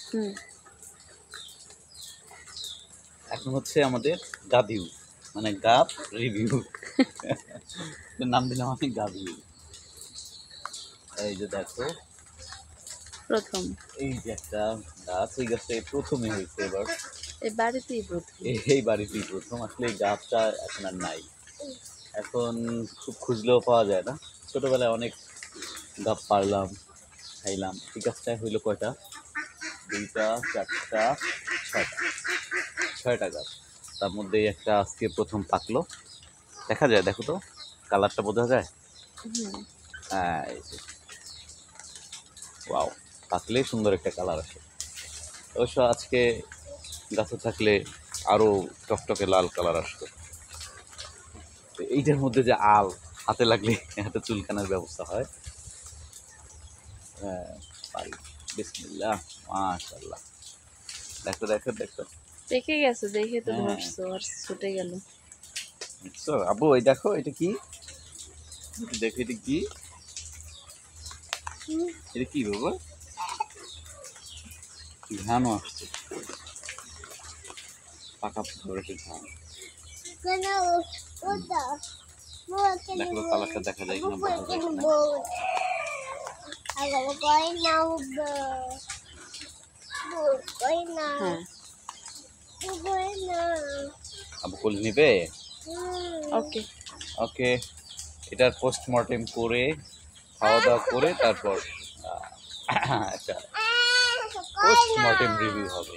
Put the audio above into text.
হুম। এখন হচ্ছে আমাদের গাভিউ, মানে গাভ রিভিউ। নাম দিলাম আমি গাভিউ। এই যে দেখো, প্রথম এই যে একটা গাছ, এই গাছটা প্রথমে হয়েছে এবার, এই বাড়িতেই প্রথম। এই বাড়িতেই প্রথম। আসলে এই গাছটা এখন আর নাই, এখন খুব খুঁজলেও পাওয়া যায় না। ছোটবেলায় অনেক গাছ পারলাম, খাইলাম। এই গাছটায় হইলো কয়টা, 2টা 4টা 6টা, 6টা গাছ। তার মধ্যে একটা আজকে প্রথম পাকলো, দেখা যায়, দেখো তো কালারটা বোঝা যায়। হুম। হ্যাঁ, এই যে ওয়াও, পাকলেই সুন্দর একটা কালার আসে। অবশ্য আজকে গাছে থাকলে আরো টকটকে লাল কালার আসতো। তো এইটার মধ্যে যে আল, হাতে লাগলে হাতে চুলকানোর ব্যবস্থা হয়। হ্যাঁ, পারি। বিসমিল্লাহ, মাশাআল্লাহ। দেখো দেখো দেখো। দেখে গেছে, দেখে তো হ্যাঁ, ধরছো আর ছুটে গেল। দেখছো আব্বু? ওই দেখো, এটা কি, দেখো এটা কি, এটা কি বাবা? ঘ্রাণও আসছে, পাকা ধরে ঘ্রাণ। দেখো কালারটা দেখা যায় কিনা, বোঝা যায় কিনা। হ্যাঁ, আব্বু কোল নিবে? ওকে। ওকে। এটার পোস্টমর্টেম করে, খাওয়া দাওয়া করে তারপর একটা পোস্টমর্টেম রিভিউ হবে।